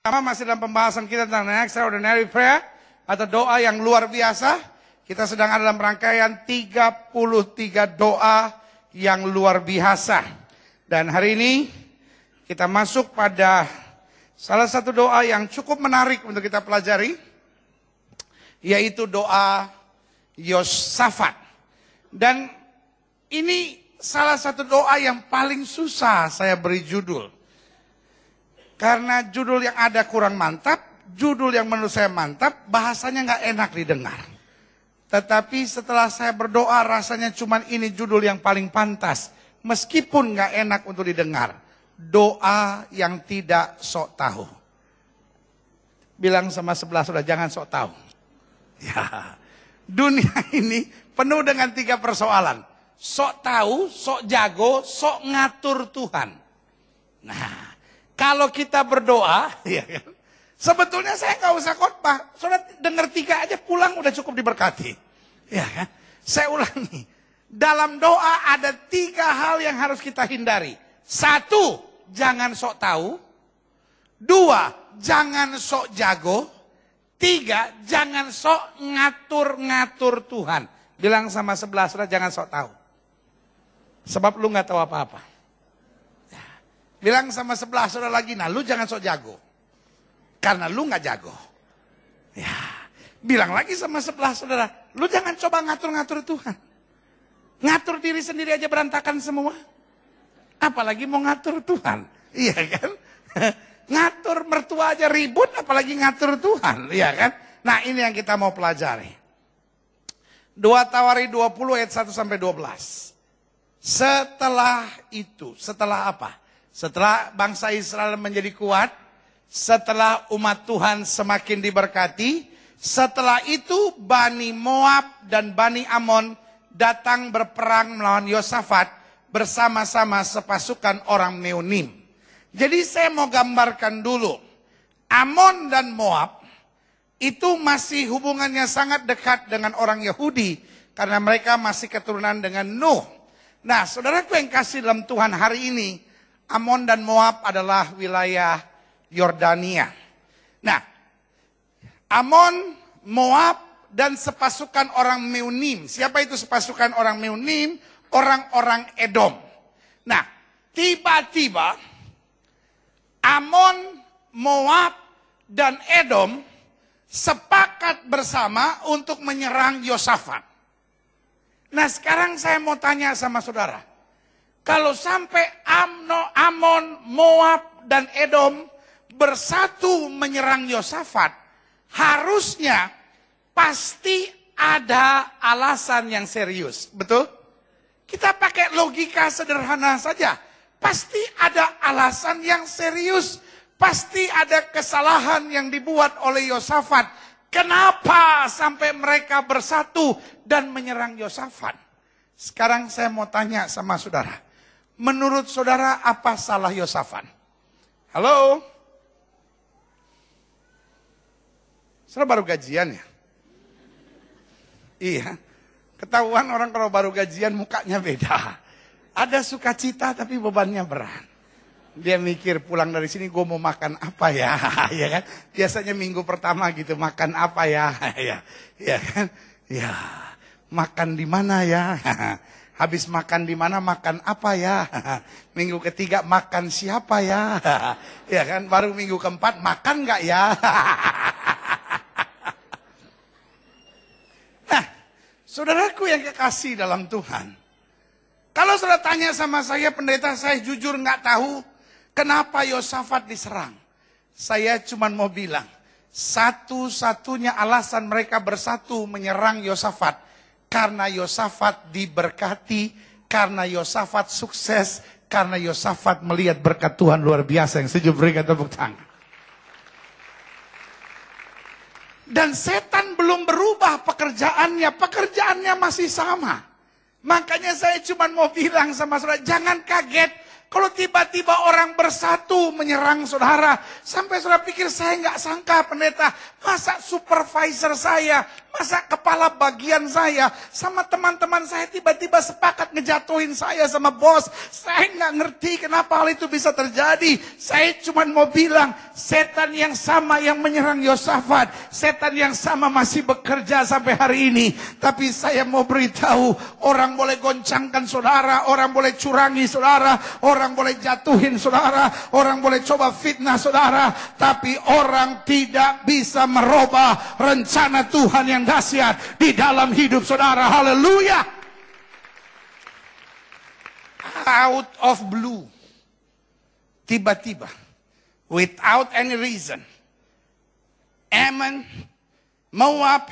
Masih dalam pembahasan kita tentang extraordinary prayer atau doa yang luar biasa. Kita sedang ada dalam rangkaian 33 doa yang luar biasa. Dan hari ini kita masuk pada salah satu doa yang cukup menarik untuk kita pelajari, yaitu doa Yosafat. Dan ini salah satu doa yang paling susah saya beri judul. Karena judul yang ada kurang mantap, judul yang menurut saya mantap, bahasanya nggak enak didengar. Tetapi setelah saya berdoa, rasanya cuma ini judul yang paling pantas. Meskipun nggak enak untuk didengar. Doa yang tidak sok tahu. Bilang sama sebelah sudah, jangan sok tahu. Ya, dunia ini penuh dengan 3 persoalan. Sok tahu, sok jago, sok ngatur Tuhan. Nah, kalau kita berdoa, ya kan, sebetulnya saya nggak usah khotbah. Saudara dengar 3 aja pulang udah cukup diberkati. Ya kan? Saya ulangi. Dalam doa ada 3 hal yang harus kita hindari. 1, jangan sok tahu. 2, jangan sok jago. 3, jangan sok ngatur-ngatur Tuhan. Bilang sama sebelah saudara, jangan sok tahu. Sebab lu nggak tahu apa-apa. Bilang sama sebelah saudara lagi, nah lu jangan sok jago. Karena lu gak jago. Ya, bilang lagi sama sebelah saudara, lu jangan coba ngatur-ngatur Tuhan. Ngatur diri sendiri aja berantakan semua. Apalagi mau ngatur Tuhan. Iya kan? Ngatur mertua aja ribut, apalagi ngatur Tuhan. Iya kan? Nah ini yang kita mau pelajari. 2 Tawari 20 ayat 1 sampai 12. Setelah itu, setelah apa? Setelah bangsa Israel menjadi kuat, setelah umat Tuhan semakin diberkati, setelah itu Bani Moab dan Bani Amon datang berperang melawan Yosafat bersama-sama sepasukan orang Meunim. Jadi saya mau gambarkan dulu, Amon dan Moab itu masih hubungannya sangat dekat dengan orang Yahudi karena mereka masih keturunan dengan Nuh. Nah, saudaraku yang kasih dalam Tuhan, hari ini Amon dan Moab adalah wilayah Yordania. Nah, Amon, Moab, dan sepasukan orang Meunim. Siapa itu sepasukan orang Meunim? Orang-orang Edom. Nah, tiba-tiba Amon, Moab, dan Edom sepakat bersama untuk menyerang Yosafat. Nah, sekarang saya mau tanya sama saudara. Kalau sampai Amon, Moab, dan Edom bersatu menyerang Yosafat, harusnya pasti ada alasan yang serius. Betul? Kita pakai logika sederhana saja. Pasti ada alasan yang serius. Pasti ada kesalahan yang dibuat oleh Yosafat. Kenapa sampai mereka bersatu dan menyerang Yosafat? Sekarang saya mau tanya sama saudara. Menurut saudara apa salah Yosafat? Halo? Saudara baru gajian ya? Iya. Ketahuan orang kalau baru gajian mukanya beda. Ada sukacita tapi bebannya berat. Dia mikir pulang dari sini gue mau makan apa ya? Ya kan? Biasanya minggu pertama gitu makan apa ya? Ya kan? Ya. Makan di mana ya? Habis makan di mana, makan apa ya? Minggu ketiga makan siapa ya? Ya kan, baru minggu keempat makan nggak ya? Nah, saudaraku yang kekasih dalam Tuhan. Kalau saudara tanya sama saya, pendeta, saya jujur nggak tahu kenapa Yosafat diserang. Saya cuma mau bilang, satu-satunya alasan mereka bersatu menyerang Yosafat. Karena Yosafat diberkati, karena Yosafat sukses, karena Yosafat melihat berkat Tuhan luar biasa. Yang setuju berikan tepuk tangan. Dan setan belum berubah pekerjaannya masih sama. Makanya saya cuma mau bilang sama saudara, jangan kaget Kalau tiba-tiba orang bersatu menyerang saudara, sampai saudara pikir saya nggak sangka pendeta, masa supervisor saya, masa kepala bagian saya, sama teman-teman saya tiba-tiba sepakat ngejatuhin saya sama bos. Saya nggak ngerti kenapa hal itu bisa terjadi. Saya cuma mau bilang, setan yang sama yang menyerang Yosafat, setan yang sama masih bekerja sampai hari ini. Tapi saya mau beritahu, orang boleh goncangkan saudara, orang boleh curangi saudara, orang boleh jatuhin saudara, orang boleh coba fitnah saudara, tapi orang tidak bisa merubah rencana Tuhan yang dahsyat di dalam hidup saudara. Haleluya. Out of blue, tiba-tiba, without any reason, Ammon, Moab,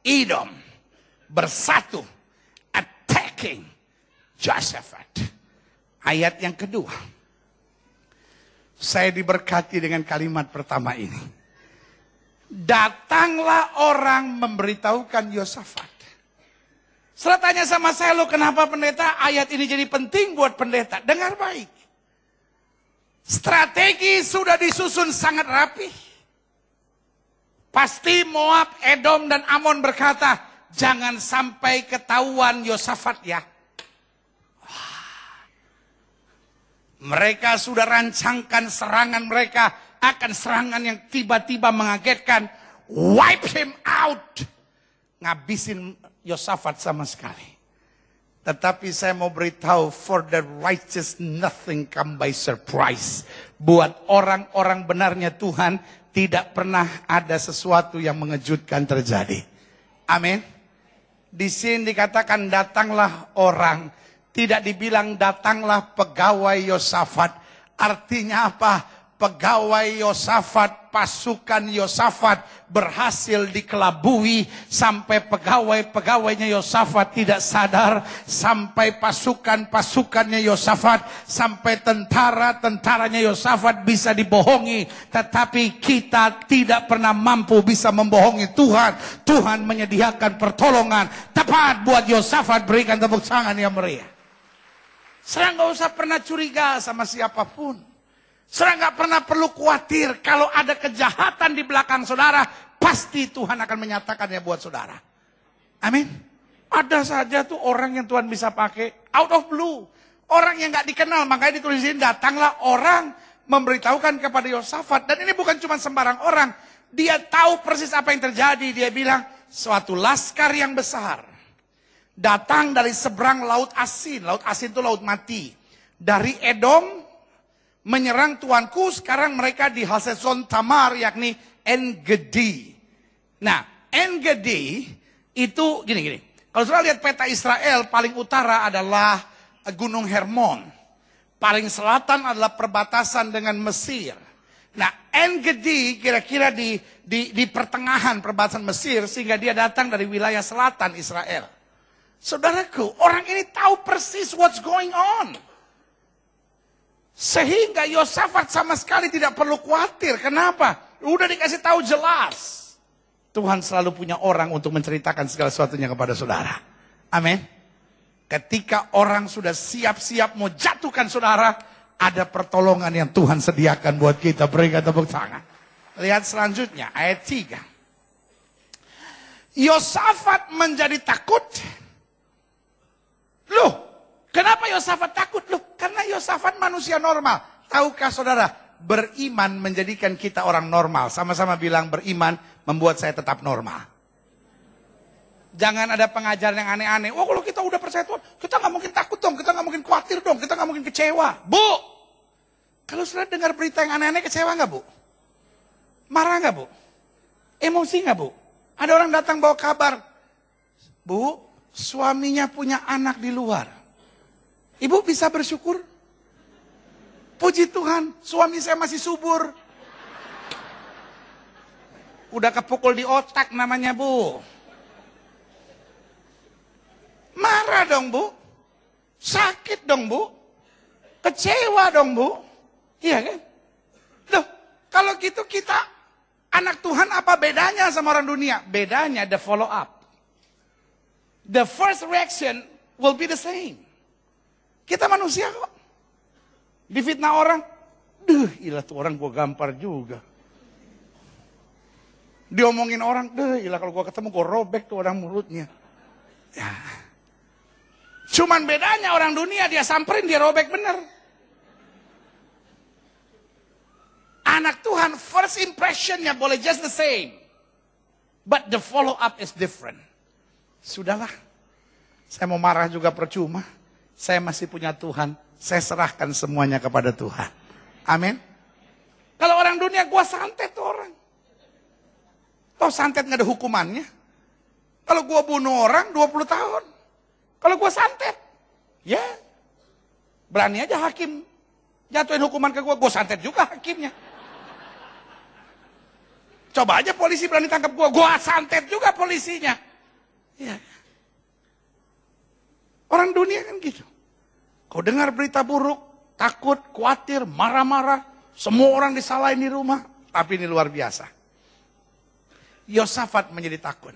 Edom bersatu attacking Jehoshaphat. Ayat yang kedua, saya diberkati dengan kalimat pertama ini. Datanglah orang memberitahukan Yosafat. Setelah tanya sama saya, lo kenapa pendeta ayat ini jadi penting buat pendeta? Dengar baik. Strategi sudah disusun sangat rapi. Pasti Moab, Edom, dan Amon berkata, jangan sampai ketahuan Yosafat ya. Mereka sudah rancangkan serangan mereka, akan serangan yang tiba-tiba mengagetkan. Wipe him out. Ngabisin Yosafat sama sekali. Tetapi saya mau beritahu, for the righteous nothing come by surprise. Buat orang-orang benarnya Tuhan, tidak pernah ada sesuatu yang mengejutkan terjadi. Amin. Di sini dikatakan datanglah orang. Tidak dibilang datanglah pegawai Yosafat. Artinya apa? Pegawai Yosafat, pasukan Yosafat berhasil dikelabui. Sampai pegawai-pegawainya Yosafat tidak sadar. Sampai pasukan-pasukannya Yosafat, sampai tentara-tentaranya Yosafat bisa dibohongi. Tetapi kita tidak pernah mampu bisa membohongi Tuhan. Tuhan menyediakan pertolongan tepat buat Yosafat. Berikan tepuk tangan yang meriah. Saudara nggak usah pernah curiga sama siapapun. Saudara nggak pernah perlu khawatir kalau ada kejahatan di belakang saudara, pasti Tuhan akan menyatakannya buat saudara. Amin. Ada saja tuh orang yang Tuhan bisa pakai out of blue, orang yang nggak dikenal, makanya ditulisin datanglah orang memberitahukan kepada Yosafat. Dan ini bukan cuma sembarang orang, dia tahu persis apa yang terjadi. Dia bilang suatu laskar yang besar datang dari seberang Laut Asin. Laut Asin itu laut mati. Dari Edom menyerang tuanku. Sekarang mereka di Hazeson Tamar, yakni En-Gedi. Nah, En-Gedi itu gini. Kalau saudara lihat peta Israel, paling utara adalah Gunung Hermon. Paling selatan adalah perbatasan dengan Mesir. Nah, En-Gedi kira-kira di pertengahan perbatasan Mesir, sehingga dia datang dari wilayah selatan Israel. Saudaraku, orang ini tahu persis what's going on. Sehingga Yosafat sama sekali tidak perlu khawatir. Kenapa? Udah dikasih tahu jelas. Tuhan selalu punya orang untuk menceritakan segala sesuatunya kepada saudara. Amin. Ketika orang sudah siap-siap mau jatuhkan saudara, ada pertolongan yang Tuhan sediakan buat kita. Berikan tepuk tangan. Lihat selanjutnya, ayat 3. Yosafat menjadi takut. Loh, kenapa Yosafat takut? Loh, karena Yosafat manusia normal. Tahukah saudara, beriman menjadikan kita orang normal. Sama-sama bilang beriman membuat saya tetap normal. Jangan ada pengajaran yang aneh-aneh. Oh, kalau kita udah percaya Tuhan, kita nggak mungkin takut dong, kita nggak mungkin khawatir dong, kita nggak mungkin kecewa. Bu, kalau saudara dengar berita yang aneh-aneh, kecewa nggak bu? Marah nggak bu? Emosi nggak bu? Ada orang datang bawa kabar, bu, suaminya punya anak di luar. Ibu bisa bersyukur? Puji Tuhan, suami saya masih subur. Udah kepukul di otak namanya bu. Marah dong bu. Sakit dong bu. Kecewa dong bu. Iya kan? Loh, kalau gitu kita anak Tuhan apa bedanya sama orang dunia? Bedanya the follow up. The first reaction will be the same. Kita manusia kok. Difitnah orang, deh, ilah tuh orang gue gampar juga. Diomongin orang, deh, ilah kalau gue ketemu gue robek tuh orang mulutnya. Ya. Cuman bedanya orang dunia dia samperin dia robek bener. Anak Tuhan first impressionnya boleh just the same. But the follow up is different. Sudahlah. Saya mau marah juga percuma. Saya masih punya Tuhan. Saya serahkan semuanya kepada Tuhan. Amin. Kalau orang dunia gua santet tuh orang. Toh santet gak ada hukumannya. Kalau gua bunuh orang 20 tahun. Kalau gua santet. Ya. Berani aja hakim jatuhin hukuman ke gua santet juga hakimnya. Coba aja polisi berani tangkap gua santet juga polisinya. Ya. Orang dunia kan gitu. Kau dengar berita buruk, takut, khawatir, marah-marah, semua orang disalahin di rumah, tapi ini luar biasa. Yosafat menjadi takut.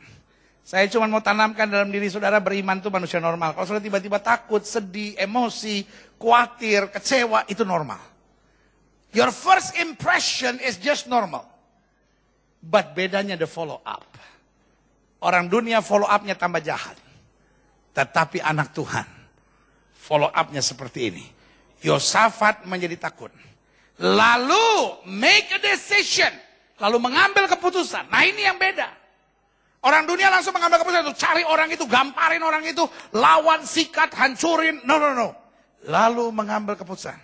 Saya cuma mau tanamkan dalam diri saudara, beriman itu manusia normal. Kalau saudara tiba-tiba takut, sedih, emosi, khawatir, kecewa, itu normal. Your first impression is just normal. But bedanya the follow up. Orang dunia follow up-nya tambah jahat. Tetapi anak Tuhan follow up-nya seperti ini. Yosafat menjadi takut. Lalu make a decision. Lalu mengambil keputusan. Nah ini yang beda. Orang dunia langsung mengambil keputusan itu. Cari orang itu, gamparin orang itu. Lawan, sikat, hancurin. No. Lalu mengambil keputusan.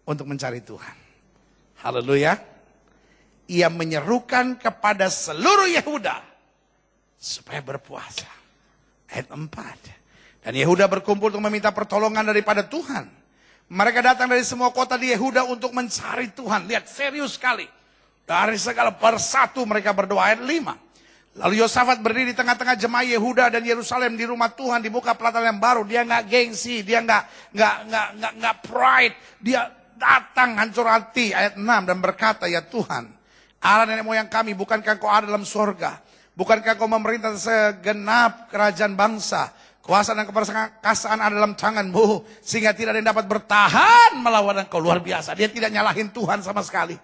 Untuk mencari Tuhan. Haleluya. Ia menyerukan kepada seluruh Yehuda supaya berpuasa. Ayat 4. Dan Yehuda berkumpul untuk meminta pertolongan daripada Tuhan. Mereka datang dari semua kota di Yehuda untuk mencari Tuhan. Lihat, serius sekali. Dari segala persatu mereka berdoa. Ayat 5. Lalu Yosafat berdiri di tengah-tengah jemaah Yehuda dan Yerusalem di rumah Tuhan, di muka pelataran yang baru. Dia nggak gengsi, dia nggak pride. Dia datang hancur hati. Ayat 6 dan berkata, ya Tuhan, Allah nenek moyang kami, bukankah kau ada dalam surga? Bukankah kau memerintah segenap kerajaan bangsa? Kuasa dan keperkasaan ada dalam tanganmu. Sehingga tidak ada yang dapat bertahan melawan engkau. Luar biasa. Dia tidak nyalahin Tuhan sama sekali.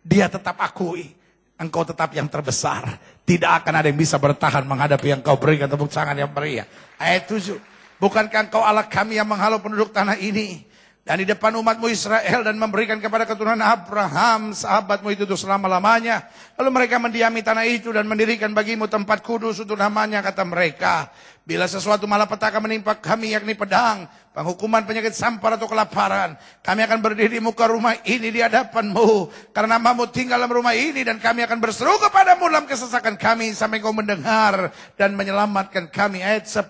Dia tetap akui. Engkau tetap yang terbesar. Tidak akan ada yang bisa bertahan menghadapi yang kau berikan tepuk tangan yang meriah. Ayat 7. Bukankah engkau Allah kami yang menghalau penduduk tanah ini? Dan di depan umatmu Israel dan memberikan kepada keturunan Abraham, sahabatmu itu selama-lamanya. Lalu mereka mendiami tanah itu dan mendirikan bagimu tempat kudus untuk namanya, kata mereka. Bila sesuatu malapetaka menimpa kami, yakni pedang, penghukuman, penyakit, sampar atau kelaparan, kami akan berdiri di muka rumah ini di hadapanmu. Karena namamu tinggal dalam rumah ini dan kami akan berseru kepadamu dalam kesesakan kami sampai kau mendengar dan menyelamatkan kami. Ayat 10.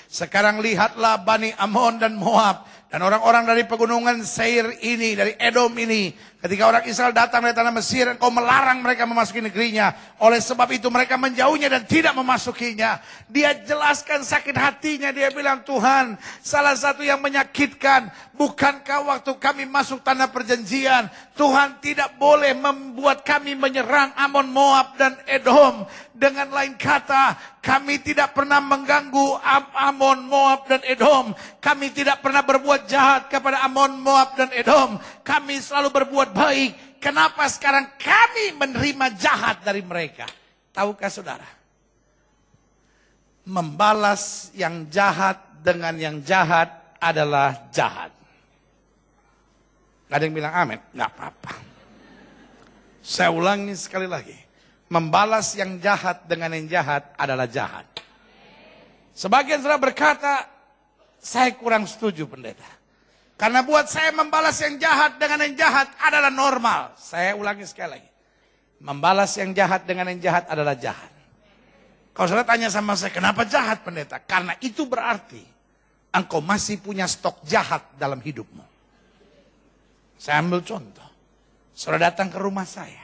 Sekarang lihatlah Bani Amon dan Moab dan orang-orang dari pegunungan Seir ini, dari Edom ini. Ketika orang Israel datang dari tanah Mesir, engkau melarang mereka memasuki negerinya. Oleh sebab itu mereka menjauhnya dan tidak memasukinya. Dia jelaskan sakit hatinya. Dia bilang, Tuhan, salah satu yang menyakitkan, bukankah waktu kami masuk tanah perjanjian, Tuhan tidak boleh membuat kami menyerang Amon, Moab, dan Edom. Dengan lain kata, kami tidak pernah mengganggu Amon, Moab, dan Edom. Kami tidak pernah berbuat jahat kepada Amon, Moab, dan Edom. Kami selalu berbuat baik. Kenapa sekarang kami menerima jahat dari mereka? Tahukah saudara? Membalas yang jahat dengan yang jahat adalah jahat. Gak ada yang bilang amin? Gak apa-apa. Saya ulangi sekali lagi. Membalas yang jahat dengan yang jahat adalah jahat. Sebagian saudara berkata, saya kurang setuju pendeta. Karena buat saya membalas yang jahat dengan yang jahat adalah normal. Saya ulangi sekali lagi. Membalas yang jahat dengan yang jahat adalah jahat. Kalau saudara tanya sama saya, kenapa jahat pendeta? Karena itu berarti engkau masih punya stok jahat dalam hidupmu. Saya ambil contoh. Saudara datang ke rumah saya.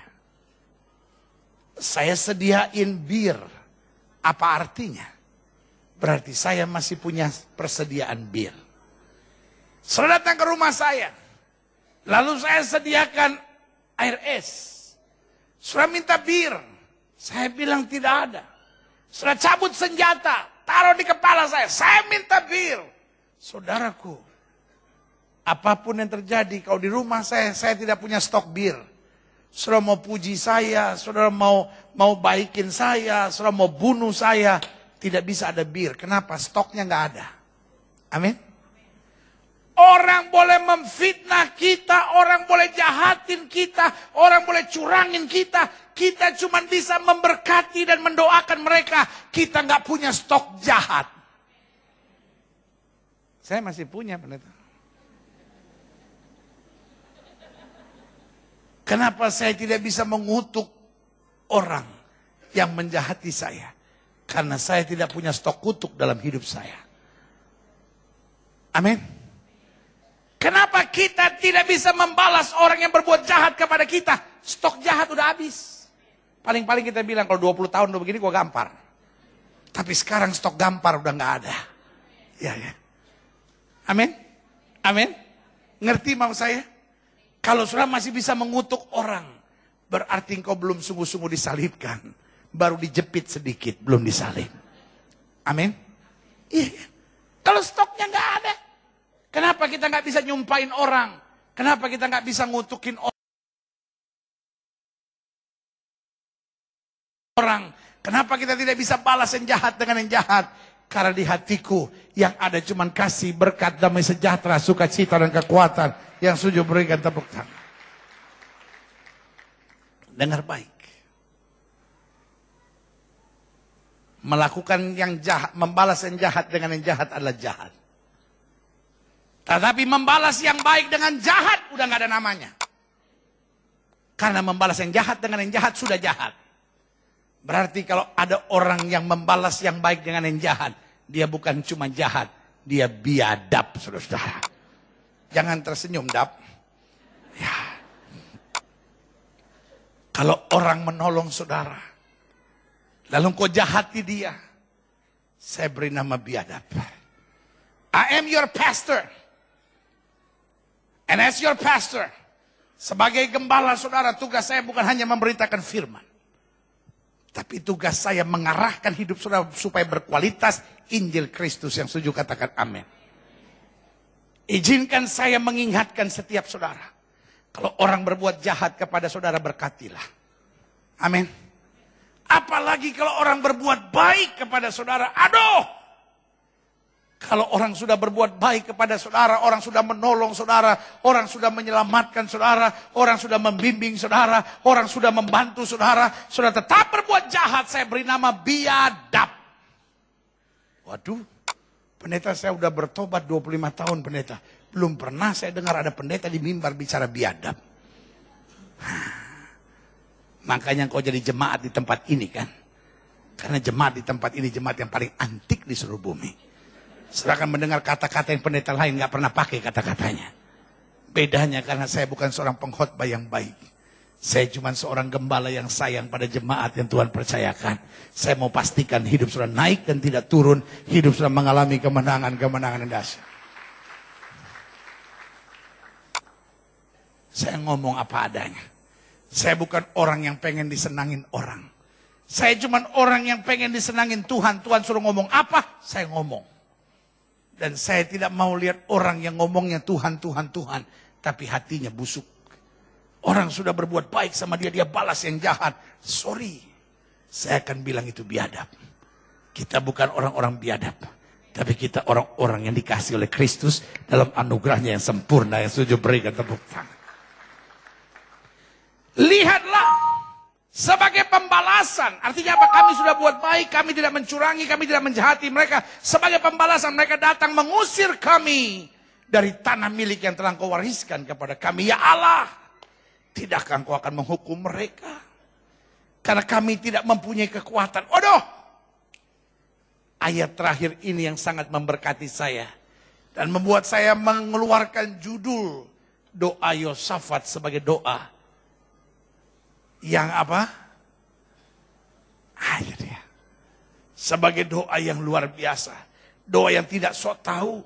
Saya sediain bir. Apa artinya? Berarti saya masih punya persediaan bir. Saudara datang ke rumah saya. Lalu saya sediakan air es. Saudara minta bir. Saya bilang tidak ada. Saudara cabut senjata. Taruh di kepala saya. Saya minta bir. Saudaraku. Apapun yang terjadi, kalau di rumah saya tidak punya stok bir. Saudara mau puji saya, saudara mau baikin saya, saudara mau bunuh saya, tidak bisa ada bir. Kenapa? Stoknya nggak ada. Amin. Orang boleh memfitnah kita, orang boleh jahatin kita, orang boleh curangin kita. Kita cuma bisa memberkati dan mendoakan mereka. Kita nggak punya stok jahat. Saya masih punya, pendeta. Kenapa saya tidak bisa mengutuk orang yang menjahati saya? Karena saya tidak punya stok kutuk dalam hidup saya. Amin. Kenapa kita tidak bisa membalas orang yang berbuat jahat kepada kita? Stok jahat udah habis. Paling-paling kita bilang kalau 20 tahun udah begini gua gampar. Tapi sekarang stok gampar udah nggak ada. Ya. Amin. Amin. Ngerti mau saya? Kalau saudara masih bisa mengutuk orang, berarti engkau belum sungguh-sungguh disalibkan. Baru dijepit sedikit, belum disalib. Amin. Iya. Kalau stoknya nggak ada. Kenapa kita nggak bisa nyumpain orang? Kenapa kita nggak bisa ngutukin orang? Kenapa kita tidak bisa balas yang jahat dengan yang jahat? Karena di hatiku yang ada cuma kasih, berkat, damai sejahtera, sukacita dan kekuatan yang sujud berikan tepuk tangan. Dengar baik. Melakukan yang jahat, membalas yang jahat dengan yang jahat adalah jahat. Tetapi membalas yang baik dengan jahat udah gak ada namanya. Karena membalas yang jahat dengan yang jahat sudah jahat. Berarti kalau ada orang yang membalas yang baik dengan yang jahat, dia bukan cuma jahat, dia biadab, saudara-saudara. Jangan tersenyum, dap. Ya. Kalau orang menolong saudara, lalu kau jahati dia, saya beri nama biadab. I am your pastor. And as your pastor, sebagai gembala saudara, tugas saya bukan hanya memberitakan firman. Tapi tugas saya mengarahkan hidup saudara supaya berkualitas Injil Kristus yang setuju katakan amin. Izinkan saya mengingatkan setiap saudara. Kalau orang berbuat jahat kepada saudara, berkatilah. Amin. Apalagi kalau orang berbuat baik kepada saudara. Aduh. Kalau orang sudah berbuat baik kepada saudara, orang sudah menolong saudara, orang sudah menyelamatkan saudara, orang sudah membimbing saudara, orang sudah membantu saudara, sudah tetap berbuat jahat, saya beri nama biadab. Waduh, pendeta saya udah bertobat 25 tahun pendeta. Belum pernah saya dengar ada pendeta di mimbar bicara biadab. Makanya kau jadi jemaat di tempat ini kan. Karena jemaat di tempat ini jemaat yang paling antik di seluruh bumi. Silahkan mendengar kata-kata yang pendeta lain gak pernah pakai kata-katanya. Bedanya karena saya bukan seorang pengkhotbah yang baik. Saya cuma seorang gembala yang sayang pada jemaat yang Tuhan percayakan. Saya mau pastikan hidup saudara naik dan tidak turun. Hidup saudara mengalami kemenangan-kemenangan yang dahsyat. Saya ngomong apa adanya. Saya bukan orang yang pengen disenangin orang. Saya cuma orang yang pengen disenangin Tuhan. Tuhan suruh ngomong apa, saya ngomong. Dan saya tidak mau lihat orang yang ngomongnya Tuhan, Tuhan, Tuhan. Tapi hatinya busuk. Orang sudah berbuat baik sama dia, dia balas yang jahat. Sorry, saya akan bilang itu biadab. Kita bukan orang-orang biadab. Tapi kita orang-orang yang dikasih oleh Kristus dalam anugerahnya yang sempurna. Yang setuju berikan tepuk tangan. Lihatlah. Sebagai pembalasan, artinya apa? Kami sudah buat baik, kami tidak mencurangi, kami tidak menjahati mereka. Sebagai pembalasan mereka datang mengusir kami dari tanah milik yang telah Engkau wariskan kepada kami. Ya Allah, tidakkah Engkau akan menghukum mereka? Karena kami tidak mempunyai kekuatan. Waduh, ayat terakhir ini yang sangat memberkati saya. Dan membuat saya mengeluarkan judul doa Yosafat sebagai doa yang apa? Ayat ya. Sebagai doa yang luar biasa. Doa yang tidak sok tahu.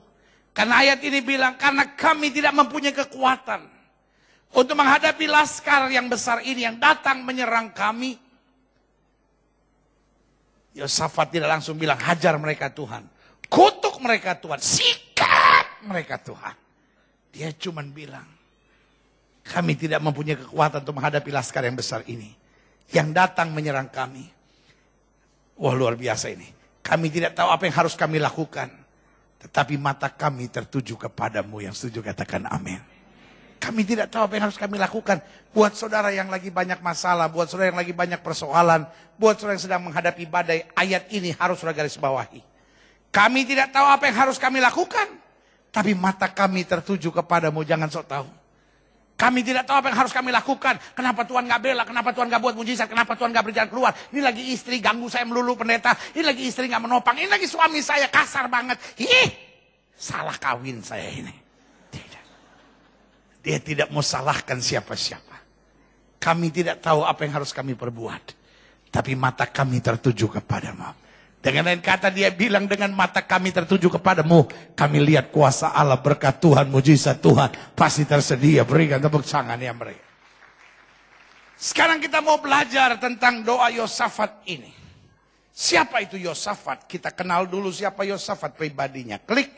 Karena ayat ini bilang, karena kami tidak mempunyai kekuatan untuk menghadapi laskar yang besar ini yang datang menyerang kami. Yosafat tidak langsung bilang, hajar mereka Tuhan. Kutuk mereka Tuhan. Sikat mereka Tuhan. Dia cuman bilang, kami tidak mempunyai kekuatan untuk menghadapi laskar yang besar ini. Yang datang menyerang kami. Wah, luar biasa ini. Kami tidak tahu apa yang harus kami lakukan. Tetapi mata kami tertuju kepadamu. Yang setuju katakan amin. Kami tidak tahu apa yang harus kami lakukan. Buat saudara yang lagi banyak masalah. Buat saudara yang lagi banyak persoalan. Buat saudara yang sedang menghadapi badai. Ayat ini harus saudara garis bawahi. Kami tidak tahu apa yang harus kami lakukan. Tapi mata kami tertuju kepadamu. Jangan sok tahu. Kami tidak tahu apa yang harus kami lakukan. Kenapa Tuhan gak bela? Kenapa Tuhan gak buat mujizat? Kenapa Tuhan gak berjalan keluar? Ini lagi istri ganggu saya melulu pendeta. Ini lagi istri gak menopang. Ini lagi suami saya kasar banget. Ih, salah kawin saya ini. Tidak. Dia tidak mau salahkan siapa-siapa. Kami tidak tahu apa yang harus kami perbuat. Tapi mata kami tertuju kepadamu. Dengan lain kata dia bilang, dengan mata kami tertuju kepadamu. Kami lihat kuasa Allah, berkat Tuhan, mujizat Tuhan. Pasti tersedia. Berikan tepuk tangan yang meriah. Sekarang kita mau belajar tentang doa Yosafat ini. Siapa itu Yosafat? Kita kenal dulu siapa Yosafat pribadinya. Klik.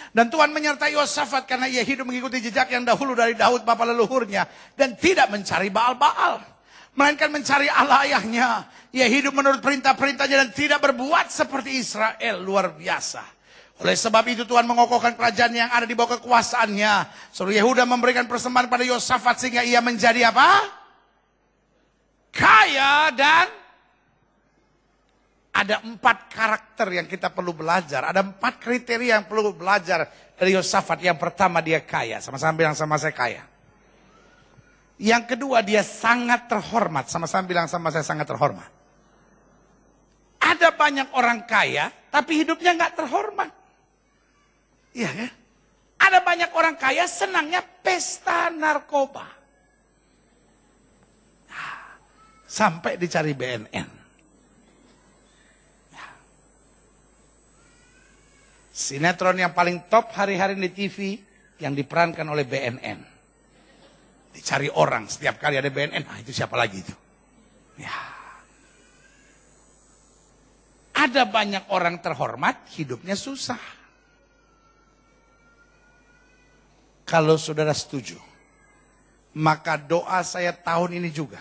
Dan Tuhan menyertai Yosafat karena ia hidup mengikuti jejak yang dahulu dari Daud bapa leluhurnya. Dan tidak mencari Baal-Baal. Melainkan mencari Allah ayahnya. Ia hidup menurut perintah-perintahnya dan tidak berbuat seperti Israel. Luar biasa. Oleh sebab itu Tuhan mengokohkan kerajaan yang ada di bawah kekuasaannya. Seluruh Yehuda memberikan persembahan pada Yosafat sehingga ia menjadi apa? Kaya. Dan ada 4 karakter yang kita perlu belajar. Ada 4 kriteria yang perlu belajar dari Yosafat. Yang pertama, dia kaya. Sama-sama bilang sama saya, kaya. Yang kedua, dia sangat terhormat. Sama-sama bilang sama saya, sangat terhormat. Ada banyak orang kaya, tapi hidupnya nggak terhormat. Iya kan? Ada banyak orang kaya, senangnya pesta narkoba. Nah, sampai dicari BNN. Nah. Sinetron yang paling top hari-hari di TV, yang diperankan oleh BNN. Dicari orang, setiap kali ada BNN, nah itu siapa lagi itu? Ya. Ada banyak orang terhormat, hidupnya susah. Kalau saudara setuju, maka doa saya tahun ini juga.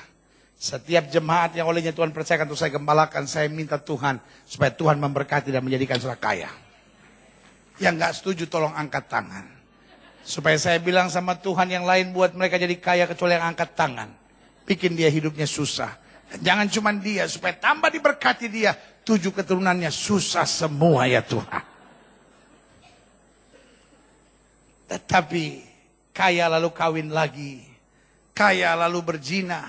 Setiap jemaat yang olehnya Tuhan percayakan untuk saya gembalakan, saya minta Tuhan, supaya Tuhan memberkati dan menjadikan saudara kaya. Yang gak setuju tolong angkat tangan. Supaya saya bilang sama Tuhan yang lain buat mereka jadi kaya kecuali yang angkat tangan. Bikin dia hidupnya susah. Dan jangan cuma dia, supaya tambah diberkati dia. 7 keturunannya susah semua ya Tuhan. Tetapi kaya lalu kawin lagi. Kaya lalu berzina.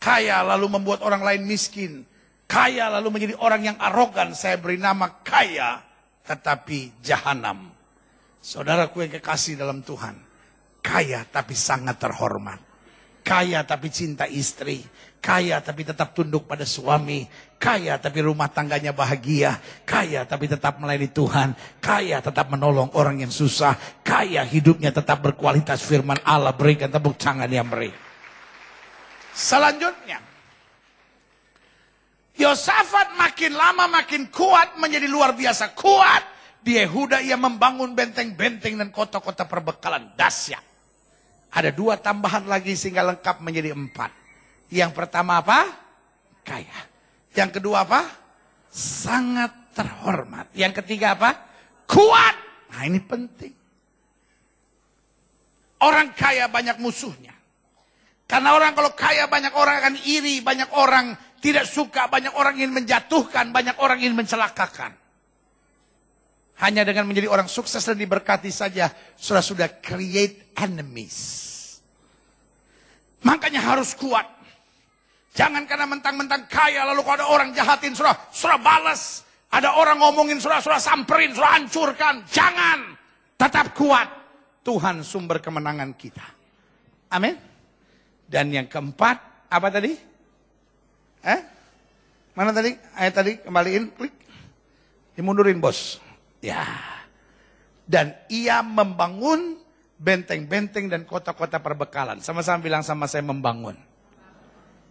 Kaya lalu membuat orang lain miskin. Kaya lalu menjadi orang yang arogan. Saya beri nama kaya tetapi jahanam. Saudaraku yang kekasih dalam Tuhan. Kaya tapi sangat terhormat. Kaya tapi cinta istri. Kaya tapi tetap tunduk pada suami. Kaya tapi rumah tangganya bahagia. Kaya tapi tetap melayani Tuhan. Kaya tetap menolong orang yang susah. Kaya hidupnya tetap berkualitas firman Allah. Berikan tepuk tangan yang meriah. Selanjutnya. Yosafat makin lama makin kuat, menjadi luar biasa kuat. Di Yehuda ia membangun benteng-benteng dan kota-kota perbekalan dahsyat. Ada 2 tambahan lagi sehingga lengkap menjadi 4. Yang pertama apa? Kaya. Yang kedua apa? Sangat terhormat. Yang ketiga apa? Kuat. Nah ini penting. Orang kaya banyak musuhnya. Karena orang kalau kaya banyak orang akan iri. Banyak orang tidak suka. Banyak orang ingin menjatuhkan. Banyak orang ingin mencelakakan. Hanya dengan menjadi orang sukses dan diberkati saja, sudah create enemies. Makanya harus kuat. Jangan karena mentang-mentang kaya, lalu kalau ada orang jahatin, sudah balas. Ada orang ngomongin, sudah samperin, sudah hancurkan. Jangan. Tetap kuat. Tuhan sumber kemenangan kita. Amin. Dan yang keempat, apa tadi? Mana tadi? Ayat tadi, kembaliin, klik. Dimundurin bos. Ya, dan ia membangun benteng-benteng dan kota-kota perbekalan. Sama-sama bilang sama saya, membangun.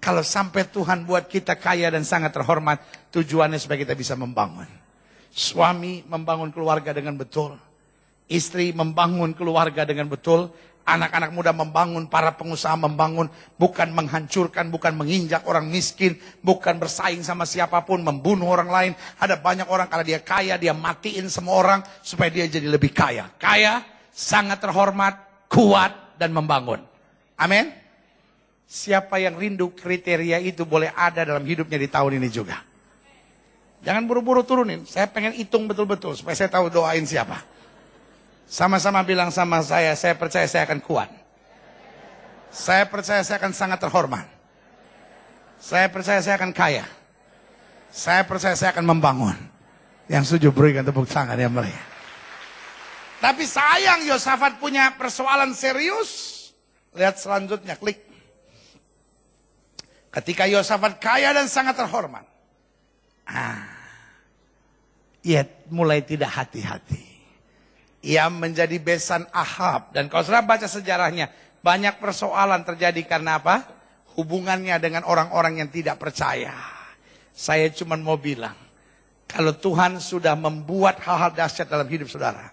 Kalau sampai Tuhan buat kita kaya dan sangat terhormat, tujuannya supaya kita bisa membangun. Suami membangun keluarga dengan betul. Istri membangun keluarga dengan betul. Anak-anak muda membangun, para pengusaha membangun. Bukan menghancurkan, bukan menginjak orang miskin. Bukan bersaing sama siapapun, membunuh orang lain. Ada banyak orang kalau dia kaya, dia matiin semua orang supaya dia jadi lebih kaya. Kaya, sangat terhormat, kuat, dan membangun. Amin. Siapa yang rindu kriteria itu boleh ada dalam hidupnya di tahun ini juga. Jangan buru-buru turunin. Saya pengen hitung betul-betul supaya saya tahu doain siapa. Sama-sama bilang sama saya percaya saya akan kuat. Saya percaya saya akan sangat terhormat. Saya percaya saya akan kaya. Saya percaya saya akan membangun. Yang setuju berikan tepuk tangan yang meriah. Tapi sayang Yosafat punya persoalan serius. Lihat selanjutnya, klik. Ketika Yosafat kaya dan sangat terhormat. Ia mulai tidak hati-hati. Ia menjadi besan Ahab. Dan kalau sudah baca sejarahnya, banyak persoalan terjadi karena apa? Hubungannya dengan orang-orang yang tidak percaya. Saya cuma mau bilang, kalau Tuhan sudah membuat hal-hal dahsyat dalam hidup saudara,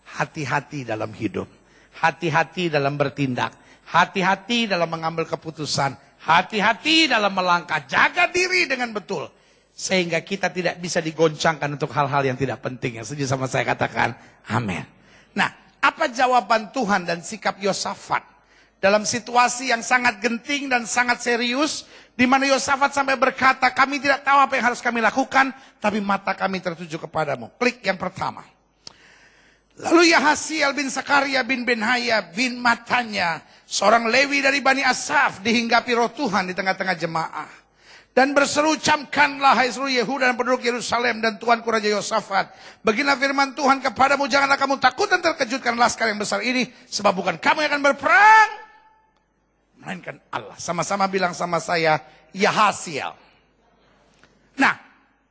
hati-hati dalam hidup. Hati-hati dalam bertindak. Hati-hati dalam mengambil keputusan. Hati-hati dalam melangkah. Jaga diri dengan betul. Sehingga kita tidak bisa digoncangkan untuk hal-hal yang tidak penting. Yang setuju sama saya katakan, amin. Nah, apa jawaban Tuhan dan sikap Yosafat dalam situasi yang sangat genting dan sangat serius, di mana Yosafat sampai berkata, kami tidak tahu apa yang harus kami lakukan, tapi mata kami tertuju kepadamu. Klik yang pertama. Lalu Yahasiel bin Sakaria bin Benhaya bin Matanya, seorang Lewi dari Bani Asaf, dihinggapi roh Tuhan di tengah-tengah jemaah. Dan berseru, camkanlah hai seluruh Yehuda dan penduduk Yerusalem dan Tuanku Raja Yosafat. Beginilah firman Tuhan kepadamu, janganlah kamu takut dan terkejutkan laskar yang besar ini, sebab bukan kamu yang akan berperang, melainkan Allah. Sama-sama bilang sama saya, Yahasiel. Nah,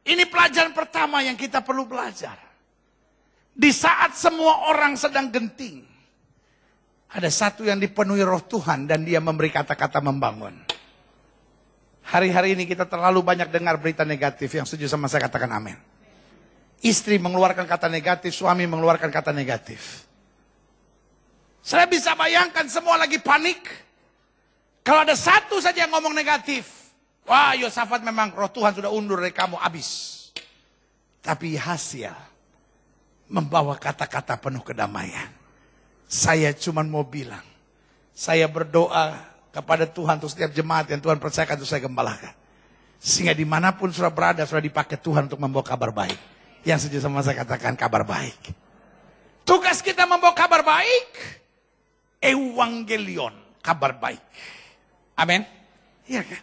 ini pelajaran pertama yang kita perlu belajar. Di saat semua orang sedang genting, ada satu yang dipenuhi roh Tuhan dan dia memberi kata-kata membangun. Hari-hari ini kita terlalu banyak dengar berita negatif. Yang setuju sama saya katakan amin. Istri mengeluarkan kata negatif, suami mengeluarkan kata negatif. Saya bisa bayangkan semua lagi panik. Kalau ada satu saja yang ngomong negatif, wah Yosafat memang roh Tuhan sudah undur dari kamu, habis. Tapi Yahasiel membawa kata-kata penuh kedamaian. Saya cuma mau bilang, saya berdoa kepada Tuhan untuk setiap jemaat yang Tuhan percayakan untuk saya gembalakan. Sehingga dimanapun sudah berada, sudah dipakai Tuhan untuk membawa kabar baik. Yang setuju sama saya katakan kabar baik. Tugas kita membawa kabar baik. Evangelion, kabar baik. Amin. Iya kan?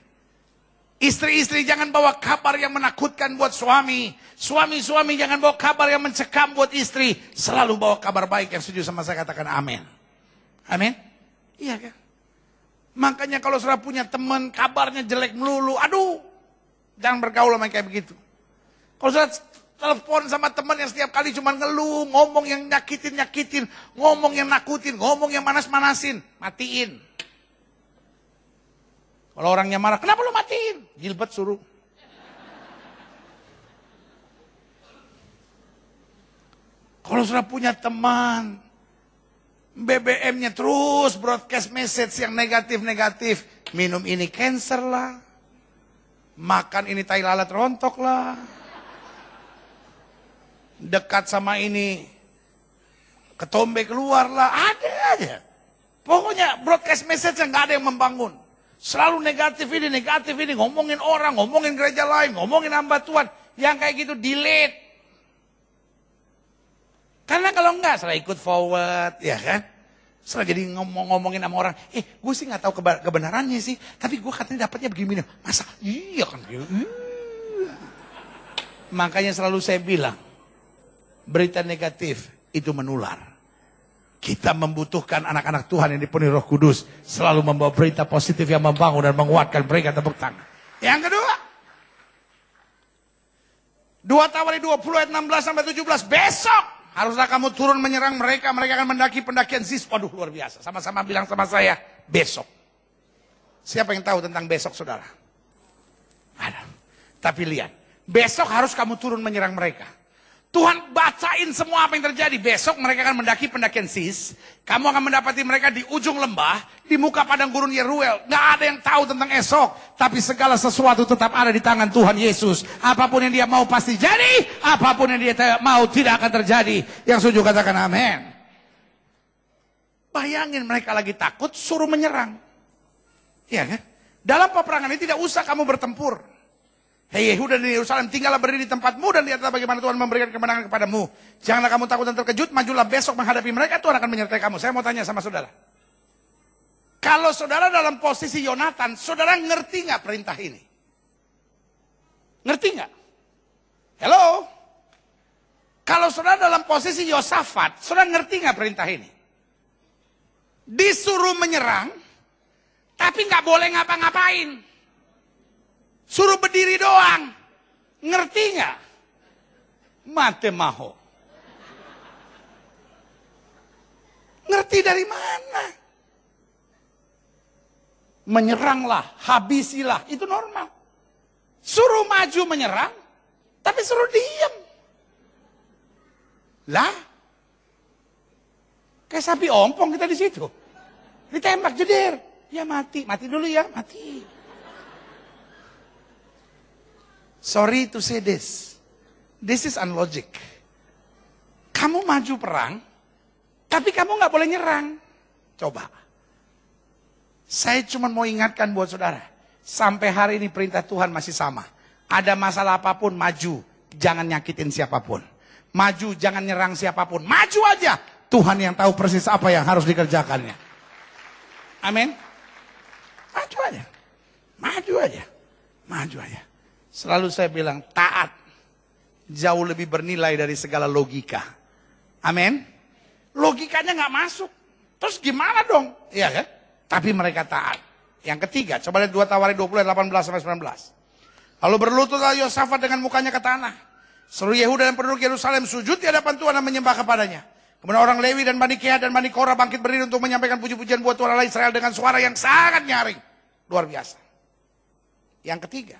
Istri-istri jangan bawa kabar yang menakutkan buat suami. Suami-suami jangan bawa kabar yang mencekam buat istri. Selalu bawa kabar baik. Yang setuju sama saya katakan amin. Amin. Iya kan? Makanya kalau sudah punya teman kabarnya jelek melulu, aduh, jangan bergaul sama kayak begitu. Kalau sudah telepon sama teman yang setiap kali cuma ngeluh, ngomong yang nyakitin, ngomong yang nakutin, ngomong yang manas-manasin, matiin. Kalau orangnya marah, kenapa lu matiin? Gilbert suruh. Kalau sudah punya teman, BBM-nya terus broadcast message yang negatif-negatif. Minum ini cancer lah. Makan ini tai lalat rontok lah. Dekat sama ini ketombe keluar lah. Ada aja. Pokoknya broadcast message yang gak ada yang membangun. Selalu negatif ini. Ngomongin orang, ngomongin gereja lain, ngomongin hamba Tuhan. Yang kayak gitu delete. Karena kalau enggak, salah ikut forward, ya kan? Setelah jadi ngomongin sama orang, gue sih gak tahu kebenarannya sih, tapi gue katanya dapatnya begini. Masa? Iya kan? Makanya selalu saya bilang, berita negatif itu menular. Kita membutuhkan anak-anak Tuhan yang dipenuhi Roh Kudus, selalu membawa berita positif yang membangun dan menguatkan, berikan tepuk tangan. Yang kedua, 2 Tawari 20 ayat 16 sampai 17, besok haruslah kamu turun menyerang mereka. Mereka akan mendaki pendakian Ziz. Waduh, luar biasa. Sama-sama bilang sama saya, besok. Siapa yang tahu tentang besok, saudara? Ada. Tapi lihat, besok harus kamu turun menyerang mereka. Tuhan bacain semua apa yang terjadi. Besok mereka akan mendaki pendakian Sis. Kamu akan mendapati mereka di ujung lembah, di muka padang gurun Yeruel. Gak ada yang tahu tentang esok. Tapi segala sesuatu tetap ada di tangan Tuhan Yesus. Apapun yang dia mau pasti jadi. Apapun yang dia mau tidak akan terjadi. Yang setuju katakan amin. Bayangin mereka lagi takut, suruh menyerang. Iya kan? Dalam peperangan ini tidak usah kamu bertempur. Hei Yehuda dan Yerusalem, tinggallah berdiri di tempatmu dan lihatlah bagaimana Tuhan memberikan kemenangan kepadamu. Janganlah kamu takut dan terkejut, majulah besok menghadapi mereka, Tuhan akan menyertai kamu. Saya mau tanya sama saudara. Kalau saudara dalam posisi Yonatan, saudara ngerti nggak perintah ini? Ngerti nggak? Hello? Kalau saudara dalam posisi Yosafat, saudara ngerti nggak perintah ini? Disuruh menyerang, tapi nggak boleh ngapa-ngapain. Suruh berdiri doang. Ngerti nggak? Mate maho. Ngerti dari mana? Menyeranglah, habisilah. Itu normal. Suruh maju menyerang, tapi suruh diam. Lah? Kayak sapi ompong kita di situ. Ditembak jeder. Ya mati. Mati dulu ya, mati. Sorry to say this. This is unlogic. Kamu maju perang, tapi kamu nggak boleh nyerang. Coba. Saya cuma mau ingatkan buat saudara. Sampai hari ini perintah Tuhan masih sama. Ada masalah apapun, maju. Jangan nyakitin siapapun. Maju, jangan nyerang siapapun. Maju aja. Tuhan yang tahu persis apa yang harus dikerjakannya. Amin. Maju aja. Maju aja. Maju aja. Selalu saya bilang taat jauh lebih bernilai dari segala logika. Amin. Logikanya nggak masuk. Terus gimana dong? Iya kan? Tapi mereka taat. Yang ketiga, coba lihat 2 Tawarik 20 ayat 18-19. Lalu berlututlah Yosafat dengan mukanya ke tanah. Seluruh Yehuda dan penduduk Yerusalem sujud di hadapan Tuhan dan menyembah kepadanya. Kemudian orang Lewi dan Bani Kehat dan Bani Korah bangkit berdiri untuk menyampaikan puji-pujian buat Tuhan Allah Israel dengan suara yang sangat nyaring. Luar biasa. Yang ketiga,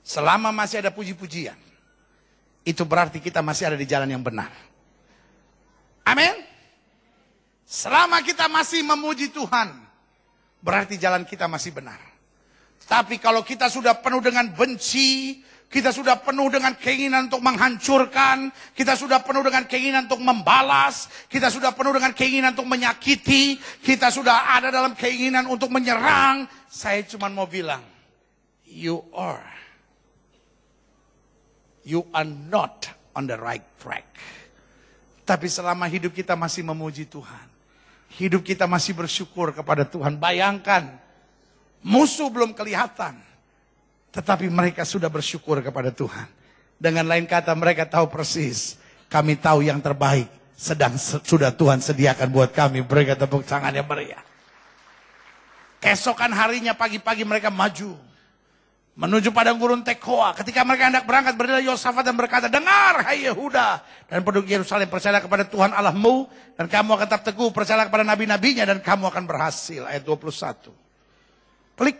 selama masih ada puji-pujian, itu berarti kita masih ada di jalan yang benar. Amin. Selama kita masih memuji Tuhan, berarti jalan kita masih benar. Tapi kalau kita sudah penuh dengan benci, kita sudah penuh dengan keinginan untuk menghancurkan, kita sudah penuh dengan keinginan untuk membalas, kita sudah penuh dengan keinginan untuk menyakiti, kita sudah ada dalam keinginan untuk menyerang, saya cuma mau bilang, you are not on the right track. Tapi selama hidup kita masih memuji Tuhan, hidup kita masih bersyukur kepada Tuhan. Bayangkan, musuh belum kelihatan, tetapi mereka sudah bersyukur kepada Tuhan. Dengan lain kata, mereka tahu persis, kami tahu yang terbaik sudah Tuhan sediakan buat kami. Mereka tepuk tangannya meriah. Keesokan harinya pagi-pagi mereka maju menuju padang gurun Tekoa. Ketika mereka hendak berangkat, berdirilah Yosafat dan berkata, dengar hai Yehuda dan penduduk Yerusalem, percayalah kepada Tuhan Allahmu dan kamu akan tetap teguh, percayalah kepada nabi-nabinya dan kamu akan berhasil. Ayat 21. Klik.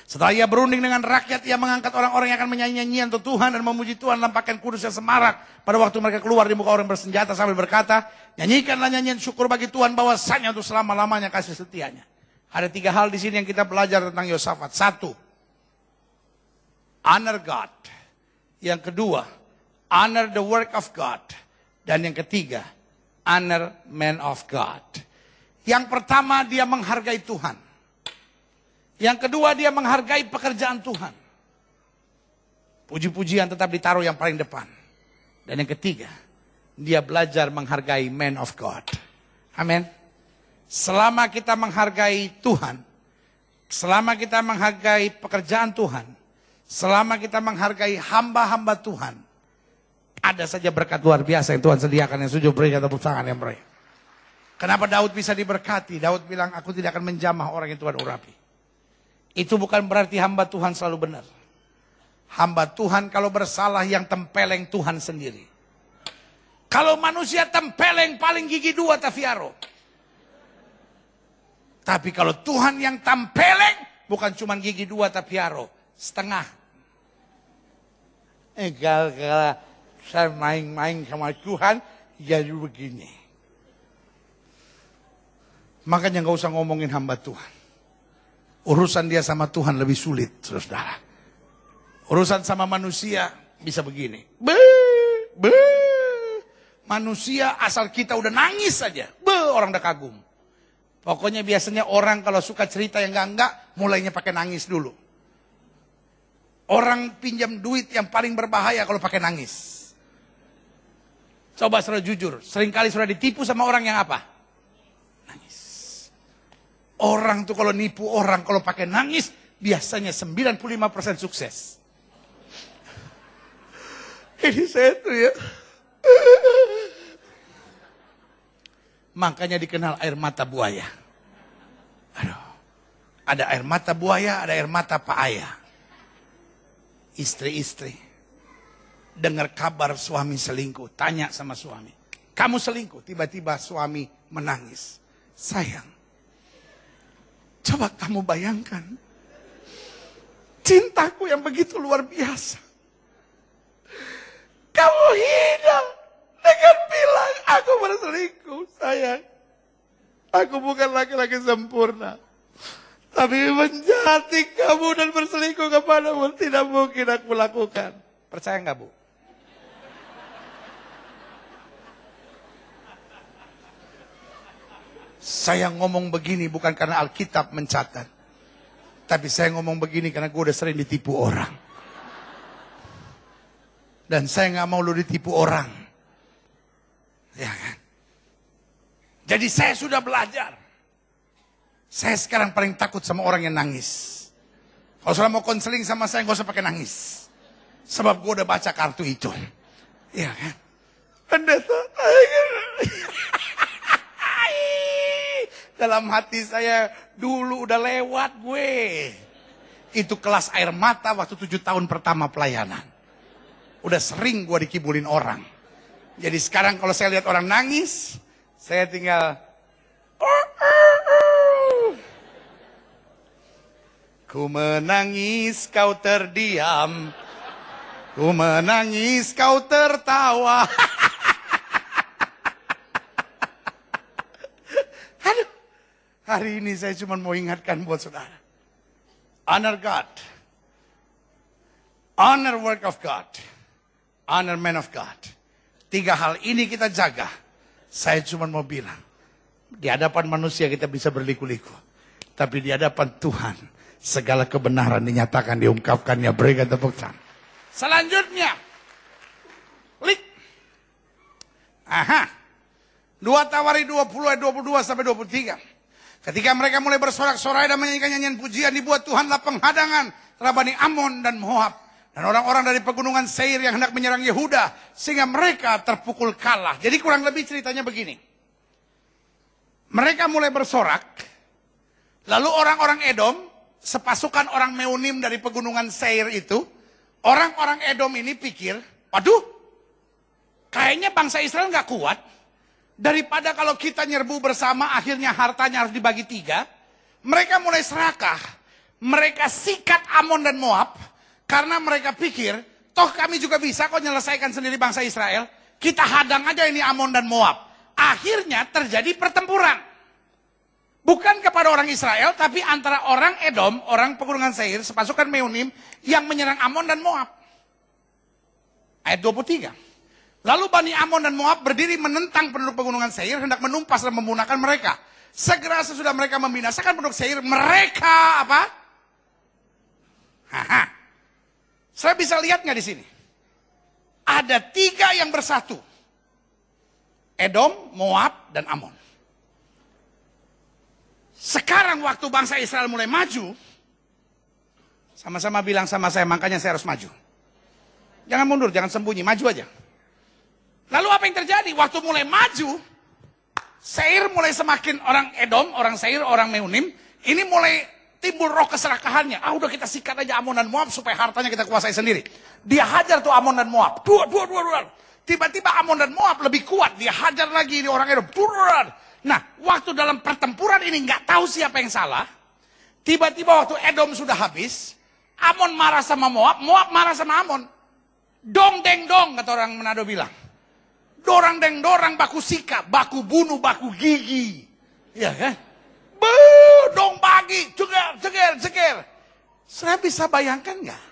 Setelah ia berunding dengan rakyat, ia mengangkat orang-orang yang akan menyanyi nyanyian untuk Tuhan dan memuji Tuhan dalam pakaian kudus yang semarak. Pada waktu mereka keluar di muka orang bersenjata sambil berkata, nyanyikanlah nyanyian syukur bagi Tuhan bahwasanya untuk selama-lamanya kasih setianya. Ada 3 hal di sini yang kita belajar tentang Yosafat. 1, honor God. Yang kedua, honor the work of God. Dan yang ketiga, honor man of God. Yang pertama, dia menghargai Tuhan. Yang kedua, dia menghargai pekerjaan Tuhan. Puji-pujian tetap ditaruh yang paling depan. Dan yang ketiga, dia belajar menghargai man of God. Amin. Selama kita menghargai Tuhan, selama kita menghargai pekerjaan Tuhan, selama kita menghargai hamba-hamba Tuhan, ada saja berkat luar biasa yang Tuhan sediakan. Yang setuju berikan tepuk tangan yang meriah. Kenapa Daud bisa diberkati? Daud bilang, aku tidak akan menjamah orang yang Tuhan urapi. Itu bukan berarti hamba Tuhan selalu benar. Hamba Tuhan kalau bersalah yang tempeleng Tuhan sendiri. Kalau manusia tempeleng paling gigi 2 tafiaro. Tapi kalau Tuhan yang tempeleng, bukan cuma gigi 2 tafiaro, setengah. Gara-gara saya main-main sama Tuhan, jadi begini. Makanya gak usah ngomongin hamba Tuhan. Urusan dia sama Tuhan lebih sulit, saudara. Urusan sama manusia bisa begini. Manusia asal kita udah nangis saja, orang udah kagum. Pokoknya biasanya orang kalau suka cerita yang enggak, mulainya pakai nangis dulu. Orang pinjam duit yang paling berbahaya kalau pakai nangis. Coba saudara jujur, seringkali saudara ditipu sama orang yang apa? Nangis. Orang tuh kalau nipu orang kalau pakai nangis, biasanya 95% sukses. Ini saya tuh ya. Makanya dikenal air mata buaya. Aduh. Ada air mata buaya, ada air mata paaya. Istri-istri dengar kabar suami selingkuh, tanya sama suami, kamu selingkuh? Tiba-tiba suami menangis. Sayang, coba kamu bayangkan cintaku yang begitu luar biasa, kamu hina dengan bilang aku berselingkuh. Sayang, aku bukan laki-laki sempurna, tapi menjati kamu dan berselingkuh kepadamu tidak mungkin aku lakukan. Percaya nggak, Bu? Saya ngomong begini bukan karena Alkitab mencatat, tapi saya ngomong begini karena gue udah sering ditipu orang. Dan saya nggak mau lu ditipu orang. Ya kan? Jadi saya sudah belajar. Saya sekarang paling takut sama orang yang nangis. Kalau saudara mau konseling sama saya, gak usah pakai nangis. Sebab gue udah baca kartu itu. Iya kan? Pendeta. Dalam hati saya, dulu udah lewat gue. Itu kelas air mata waktu 7 tahun pertama pelayanan. Udah sering gue dikibulin orang. Jadi sekarang kalau saya lihat orang nangis, saya tinggal... Ku menangis, kau terdiam. Ku menangis, kau tertawa. Aduh, hari ini saya cuma mau ingatkan buat saudara. Honor God. Honor work of God. Honor man of God. 3 hal ini kita jaga. Saya cuma mau bilang. Di hadapan manusia kita bisa berliku-liku. Tapi di hadapan Tuhan, segala kebenaran dinyatakan, diungkapkannya. Berikan tepuk tangan. Selanjutnya. Klik. Aha. 2 Tawari 20 ayat 22 sampai 23. Ketika mereka mulai bersorak-sorai dan menyanyikan nyanyian pujian, dibuat Tuhanlah penghadangan terhadap Bani Amon dan Moab. Dan orang-orang dari pegunungan Seir yang hendak menyerang Yehuda. Sehingga mereka terpukul kalah. Jadi kurang lebih ceritanya begini. Mereka mulai bersorak. Lalu orang-orang Edom, sepasukan orang Meunim dari pegunungan Seir itu. Orang-orang Edom ini pikir, waduh, kayaknya bangsa Israel gak kuat. Daripada kalau kita nyerbu bersama, akhirnya hartanya harus dibagi 3. Mereka mulai serakah. Mereka sikat Amon dan Moab. Karena mereka pikir, toh kami juga bisa kok menyelesaikan sendiri bangsa Israel. Kita hadang aja ini Amon dan Moab. Akhirnya terjadi pertempuran. Bukan kepada orang Israel, tapi antara orang Edom, orang pegunungan Seir, sepasukan Meunim, yang menyerang Amon dan Moab. Ayat 23. Lalu Bani Amon dan Moab berdiri menentang penduduk pegunungan Seir, hendak menumpas dan membunuhkan mereka. Segera sesudah mereka membinasakan penduduk Seir, mereka apa? Haha. Saya bisa lihat nggak di sini? Ada 3 yang bersatu. Edom, Moab, dan Amon. Sekarang waktu bangsa Israel mulai maju, sama-sama bilang sama saya, makanya saya harus maju. Jangan mundur, jangan sembunyi, maju aja. Lalu apa yang terjadi? Waktu mulai maju, Seir mulai semakin orang Edom, orang Seir, orang Meunim, ini mulai timbul roh keserakahannya. Udah kita sikat aja Amon dan Moab supaya hartanya kita kuasai sendiri. Dia hajar tuh Amon dan Moab. Dua. Tiba-tiba Amon dan Moab lebih kuat. Dia hajar lagi di orang Edom. Nah, waktu dalam pertempuran ini nggak tahu siapa yang salah. Tiba-tiba waktu Edom sudah habis, Amon marah sama Moab, Moab marah sama Amon. Dong deng dong, kata orang Manado bilang. Dorang deng dorang baku sika, baku bunuh, baku gigi. Ya kan? Dong bagi, ceger. Saya bisa bayangkan nggak?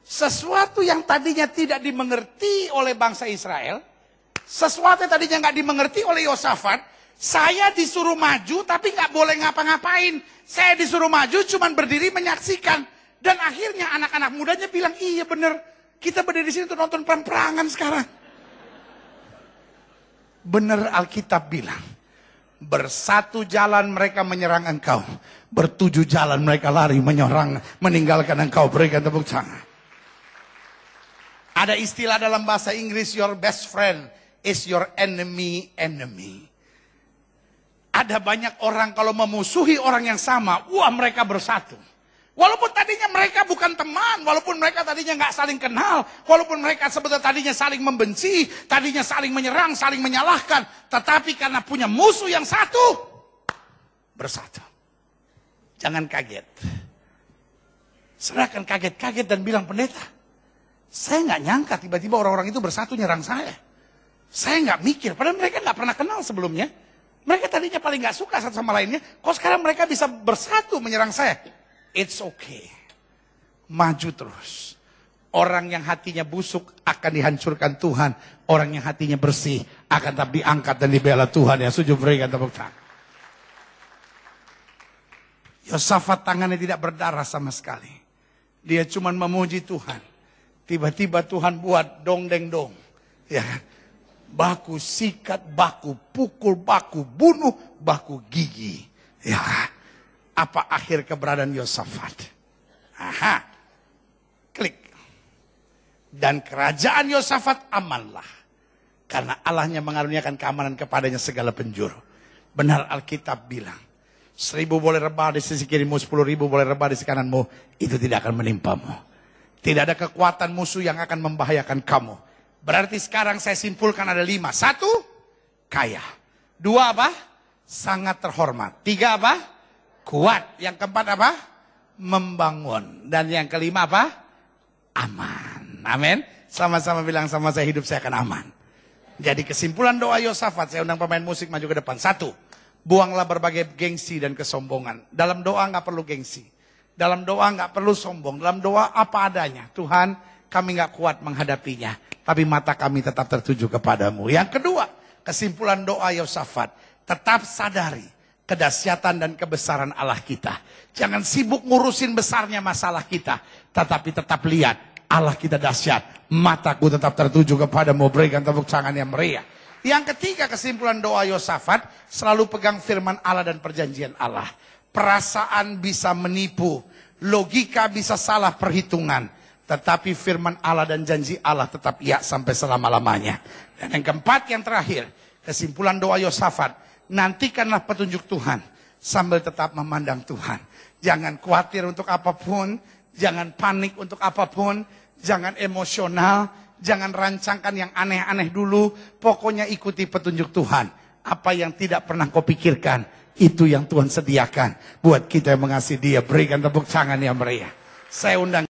Sesuatu yang tadinya tidak dimengerti oleh bangsa Israel, sesuatu yang tadinya nggak dimengerti oleh Yosafat, saya disuruh maju tapi nggak boleh ngapa-ngapain. Saya disuruh maju cuman berdiri menyaksikan. Dan akhirnya anak-anak mudanya bilang, iya bener, kita berdiri di sini untuk nonton perang-perangan sekarang. Bener Alkitab bilang, bersatu jalan mereka menyerang engkau, bertujuh jalan mereka lari menyerang, meninggalkan engkau. Berikan tepuk tangan. Ada istilah dalam bahasa Inggris, your best friend is your enemy. Ada banyak orang kalau memusuhi orang yang sama, wah mereka bersatu. Walaupun tadinya mereka bukan teman, walaupun mereka tadinya nggak saling kenal, walaupun mereka sebetulnya tadinya saling membenci, tadinya saling menyerang, saling menyalahkan, tetapi karena punya musuh yang satu, bersatu. Jangan kaget. Saudara akan kaget-kaget dan bilang, pendeta, saya nggak nyangka tiba-tiba orang-orang itu bersatu nyerang saya. Saya nggak mikir, padahal mereka nggak pernah kenal sebelumnya. Mereka tadinya paling nggak suka satu sama lainnya, kok sekarang mereka bisa bersatu menyerang saya? It's okay. Maju terus. Orang yang hatinya busuk akan dihancurkan Tuhan. Orang yang hatinya bersih akan tetap diangkat dan dibela Tuhan. Yang setuju berikan tepuk tangan. Yosafat tangannya tidak berdarah sama sekali. Dia cuma memuji Tuhan. Tiba-tiba Tuhan buat dong deng dong. Ya, baku sikat, baku pukul, baku bunuh, baku gigi. Ya, apa akhir keberadaan Yosafat? Aha, klik. Dan kerajaan Yosafat amanlah. Karena Allahnya mengaruniakan keamanan kepadanya segala penjuru. Benar Alkitab bilang, 1000 boleh rebah di sisi kirimu, 10.000 boleh rebah di sisi kananmu, itu tidak akan menimpamu. Tidak ada kekuatan musuh yang akan membahayakan kamu. Berarti sekarang saya simpulkan ada 5. 1, kaya. 2 apa? Sangat terhormat. 3 apa? Kuat. Yang keempat apa? Membangun. Dan yang kelima apa? Aman. Amin. Sama-sama bilang sama saya, hidup saya akan aman. Jadi kesimpulan doa Yosafat, saya undang pemain musik maju ke depan. 1, buanglah berbagai gengsi dan kesombongan. Dalam doa nggak perlu gengsi. Dalam doa nggak perlu sombong. Dalam doa apa adanya. Tuhan, kami nggak kuat menghadapinya. Tapi mata kami tetap tertuju kepadamu. Yang kedua, kesimpulan doa Yosafat. Tetap sadari kedahsyatan dan kebesaran Allah kita. Jangan sibuk ngurusin besarnya masalah kita. Tetapi tetap lihat, Allah kita dahsyat. Mataku tetap tertuju kepadamu. Berikan tepuk tangan yang meriah. Yang ketiga, kesimpulan doa Yosafat. Selalu pegang firman Allah dan perjanjian Allah. Perasaan bisa menipu, logika bisa salah perhitungan, tetapi firman Allah dan janji Allah tetap ya sampai selama-lamanya. Dan yang keempat, yang terakhir, kesimpulan doa Yosafat, nantikanlah petunjuk Tuhan sambil tetap memandang Tuhan. Jangan khawatir untuk apapun, jangan panik untuk apapun, jangan emosional, jangan rancangkan yang aneh-aneh dulu, pokoknya ikuti petunjuk Tuhan. Apa yang tidak pernah kau pikirkan, itu yang Tuhan sediakan buat kita yang mengasihi Dia. Berikan tepuk tangan yang meriah. Saya undang